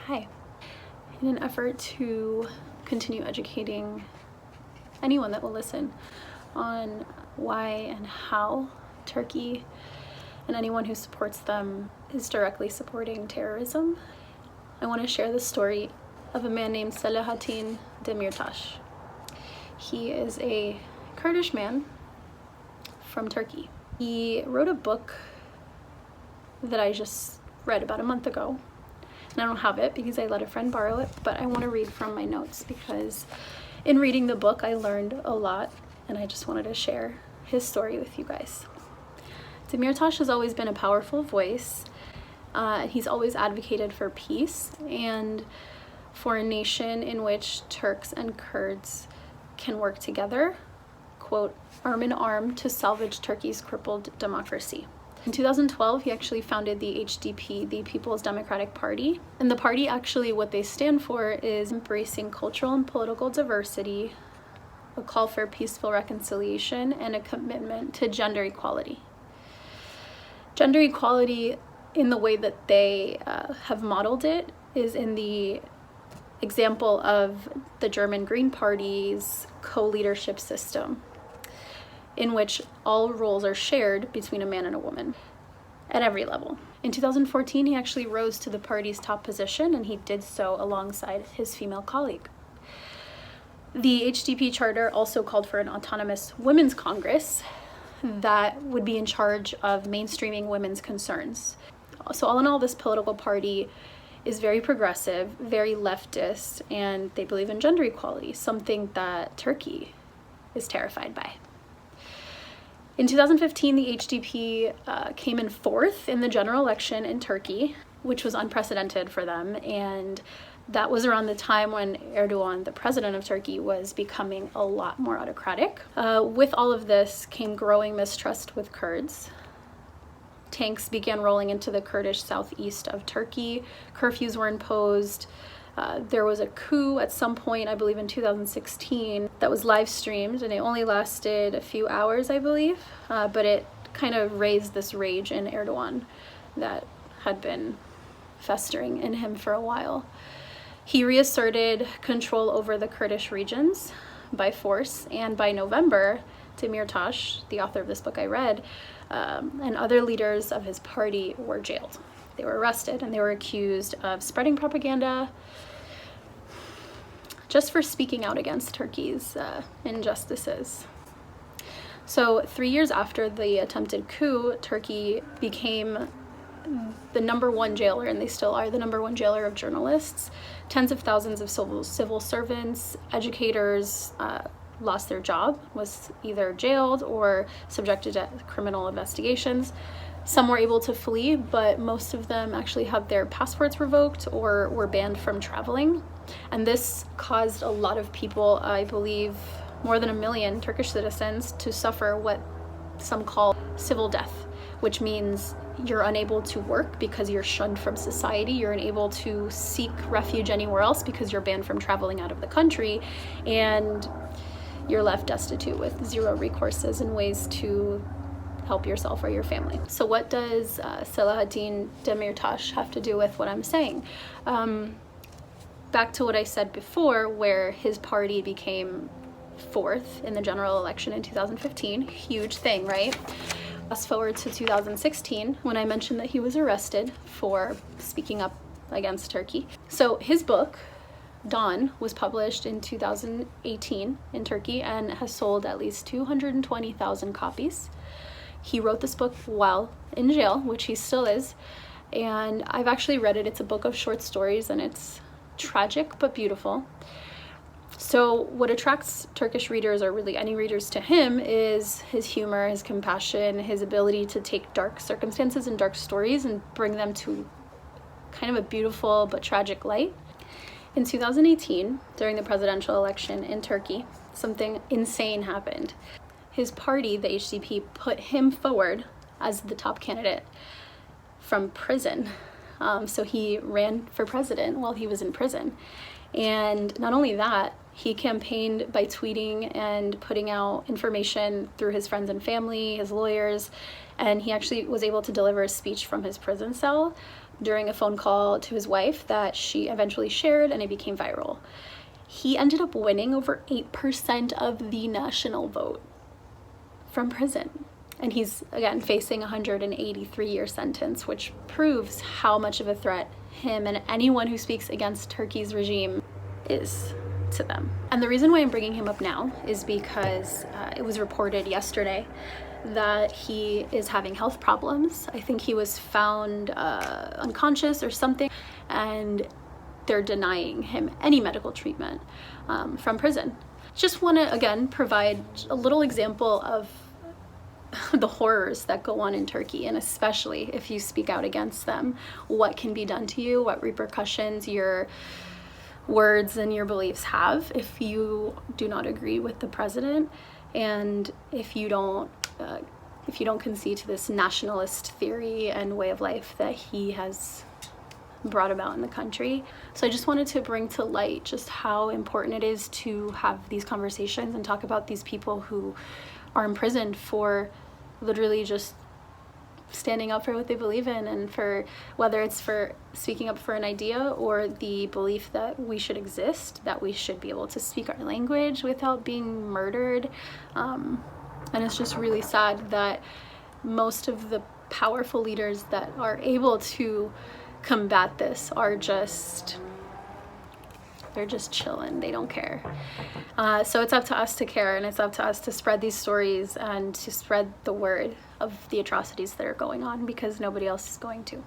Hi. In an effort to continue educating anyone that will listen on why and how Turkey and anyone who supports them is directly supporting terrorism, I want to share the story of a man named Selahattin Demirtaş. He is a Kurdish man from Turkey. He wrote a book that I just read about a month ago. And I don't have it because I let a friend borrow it, but I want to read from my notes because in reading the book I learned a lot, and I just wanted to share his story with you guys. Demirtaş has always been a powerful voice. He's always advocated for peace and for a nation in which Turks and Kurds can work together, quote, arm in arm to salvage Turkey's crippled democracy. In 2012, he actually founded the HDP, the People's Democratic Party. And the party actually, what they stand for is embracing cultural and political diversity, a call for peaceful reconciliation, and a commitment to gender equality. Gender equality, in the way that they have modeled it, is in the example of the German Green Party's co-leadership system, in which all roles are shared between a man and a woman at every level. In 2014, he actually rose to the party's top position, and he did so alongside his female colleague. The HDP charter also called for an autonomous women's congress that would be in charge of mainstreaming women's concerns. So all in all, this political party is very progressive, very leftist, and they believe in gender equality, something that Turkey is terrified by. In 2015, the HDP came in fourth in the general election in Turkey, which was unprecedented for them, and that was around the time when Erdogan, the president of Turkey, was becoming a lot more autocratic. With all of this came growing mistrust with Kurds. Tanks began rolling into the Kurdish southeast of Turkey. Curfews were imposed. There was a coup at some point, I believe in 2016, that was live streamed, and it only lasted a few hours, I believe, but it kind of raised this rage in Erdogan that had been festering in him for a while. He reasserted control over the Kurdish regions by force, and by November, Demirtaş, the author of this book I read, and other leaders of his party were jailed. They were arrested and they were accused of spreading propaganda just for speaking out against Turkey's injustices. So 3 years after the attempted coup, Turkey became the #1 jailer, and they still are the #1 jailer of journalists. Tens of thousands of civil servants, educators lost their job, was either jailed or subjected to criminal investigations. Some were able to flee, but most of them actually had their passports revoked or were banned from traveling. And this caused a lot of people, I believe more than 1 million Turkish citizens, to suffer what some call civil death, which means you're unable to work because you're shunned from society, you're unable to seek refuge anywhere else because you're banned from traveling out of the country, and you're left destitute with zero recourses and ways to help yourself or your family. So what does Selahattin Demirtaş have to do with what I'm saying? Back to what I said before, where his party became fourth in the general election in 2015, huge thing, right? Fast forward to 2016, when I mentioned that he was arrested for speaking up against Turkey. So his book, Dawn, was published in 2018 in Turkey and has sold at least 220,000 copies. He wrote this book while in jail, which he still is, and I've actually read it. It's a book of short stories, and it's tragic but beautiful. So what attracts Turkish readers, or really any readers, to him is his humor, his compassion, his ability to take dark circumstances and dark stories and bring them to kind of a beautiful but tragic light. In 2018, during the presidential election in Turkey, something insane happened. His party, the HDP, put him forward as the top candidate from prison. So he ran for president while he was in prison. And not only that, he campaigned by tweeting and putting out information through his friends and family, his lawyers, and he actually was able to deliver a speech from his prison cell during a phone call to his wife that she eventually shared, and it became viral. He ended up winning over 8% of the national vote from prison. And he's, again, facing a 183-year sentence, which proves how much of a threat him and anyone who speaks against Turkey's regime is to them. And the reason why I'm bringing him up now is because it was reported yesterday that he is having health problems. I think he was found unconscious or something, and they're denying him any medical treatment from prison. Just want to, again, provide a little example of the horrors that go on in Turkey, and especially if you speak out against them, what can be done to you, what repercussions your words and your beliefs have if you do not agree with the president, and if you don't concede to this nationalist theory and way of life that he has brought about in the country. So I just wanted to bring to light just how important it is to have these conversations and talk about these people who are imprisoned for literally just standing up for what they believe in, and for whether it's for speaking up for an idea or the belief that we should exist, that we should be able to speak our language without being murdered. And it's just really sad that most of the powerful leaders that are able to combat this are they're just chilling. They don't care. So it's up to us to care, and it's up to us to spread these stories and to spread the word of the atrocities that are going on, because nobody else is going to.